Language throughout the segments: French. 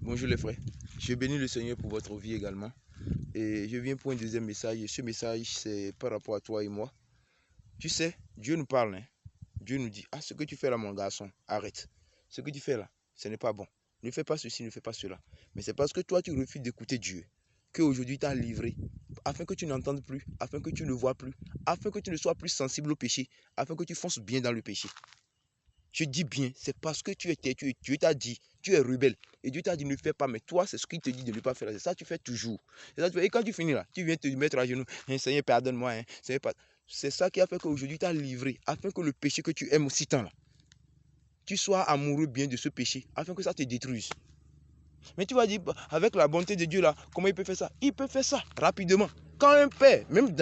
Bonjour les frères, je bénis le Seigneur pour votre vie également. Et je viens pour un deuxième message. Et ce message, c'est par rapport à toi et moi. Tu sais, Dieu nous parle. Dieu nous dit, ah, ce que tu fais là, mon garçon, arrête. Ce que tu fais là, ce n'est pas bon. Ne fais pas ceci, ne fais pas cela. Mais c'est parce que toi, tu refuses d'écouter Dieu qu'aujourd'hui, tu as livré, afin que tu n'entendes plus, afin que tu ne vois plus, afin que tu ne sois plus sensible au péché, afin que tu fonces bien dans le péché. Je dis bien, c'est parce que tu es têtu. Dieu t'a dit, tu es rebelle. Et Dieu t'a dit, ne fais pas. Mais toi, c'est ce qu'il te dit de ne pas faire. C'est ça que tu fais toujours. Et quand tu finis là, tu viens te mettre à genoux. Seigneur, pardonne-moi. C'est ça qui a fait qu'aujourd'hui, tu as livré. Afin que le péché que tu aimes aussi tant là, tu sois amoureux bien de ce péché. Afin que ça te détruise. Mais tu vas dire, avec la bonté de Dieu là, comment il peut faire ça? Il peut faire ça rapidement. Quand un père, même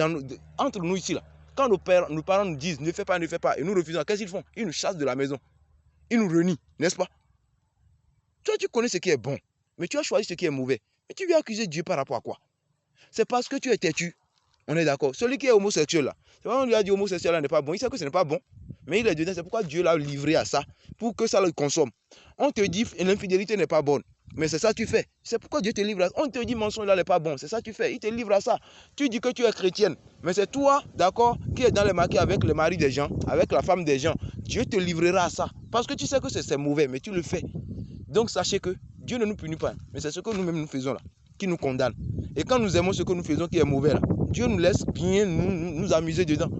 entre nous ici là, quand nos parents nous disent, ne fais pas, et nous refusons, qu'est-ce qu'ils font? Ils nous chassent de la maison. Ils nous renient, n'est-ce pas? Toi, tu connais ce qui est bon, mais tu as choisi ce qui est mauvais. Mais tu viens accuser Dieu par rapport à quoi? C'est parce que tu es têtu. On est d'accord. Celui qui est homosexuel là, c'est pas on lui a dit homosexuel là n'est pas bon. Il sait que ce n'est pas bon. Mais il est dedans. C'est pourquoi Dieu l'a livré à ça, pour que ça le consomme. On te dit l'infidélité n'est pas bonne. Mais c'est ça que tu fais. C'est pourquoi Dieu te livre à ça. On te dit mensonge là n'est pas bon. C'est ça que tu fais. Il te livre à ça. Tu dis que tu es chrétienne. Mais c'est toi, d'accord, qui est dans les maquis avec le mari des gens, avec la femme des gens. Dieu te livrera à ça. Parce que tu sais que c'est mauvais, mais tu le fais. Donc sachez que Dieu ne nous punit pas. Mais c'est ce que nous-mêmes nous faisons là, qui nous condamne. Et quand nous aimons ce que nous faisons qui est mauvais là, Dieu nous laisse bien nous amuser dedans.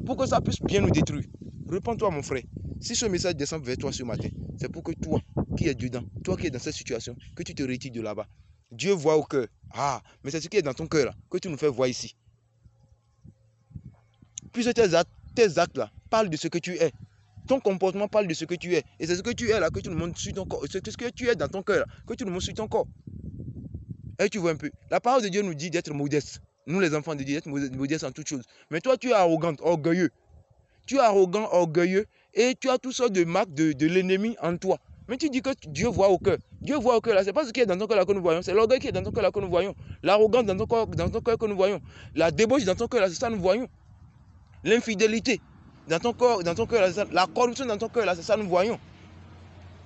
Pour que ça puisse bien nous détruire. Réponds-toi mon frère. Si ce message descend vers toi ce matin, c'est pour que toi qui es dedans, toi qui es dans cette situation, que tu te retires de là-bas. Dieu voit au cœur. Ah, mais c'est ce qui est dans ton cœur là, que tu nous fais voir ici. Puisque tes actes là parlent de ce que tu es. Ton comportement parle de ce que tu es. Et c'est ce que tu es là que tu nous montres sur ton corps. C'est ce que tu es dans ton cœur là, que tu nous montres sur ton corps. Et tu vois un peu. La parole de Dieu nous dit d'être modeste. Nous les enfants de Dieu, d'être modeste en toutes choses. Mais toi, tu es arrogant, orgueilleux. Tu es arrogant, orgueilleux. Et tu as toutes sortes de marques de l'ennemi en toi. Mais tu dis que Dieu voit au cœur. Dieu voit au cœur là. C'est pas ce qui est dans ton cœur là que nous voyons. C'est l'orgueil qui est dans ton cœur là que nous voyons. L'arrogance dans ton cœur que nous voyons. La débauche dans ton cœur là, c'est ça que nous voyons. L'infidélité dans ton cœur là, la corruption dans ton cœur là, c'est ça que nous voyons.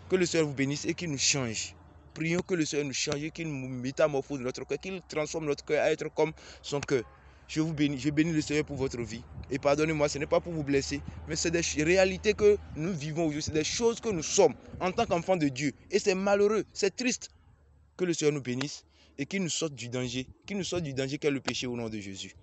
Que le Seigneur vous bénisse et qu'il nous change. Prions que le Seigneur nous change et qu'il nous métamorphose notre cœur, qu'il transforme notre cœur à être comme son cœur. Je vous bénis, je bénis le Seigneur pour votre vie. Et pardonnez-moi, ce n'est pas pour vous blesser, mais c'est des réalités que nous vivons aujourd'hui, c'est des choses que nous sommes en tant qu'enfants de Dieu. Et c'est malheureux, c'est triste. Que le Seigneur nous bénisse et qu'il nous sorte du danger, qu'est le péché au nom de Jésus.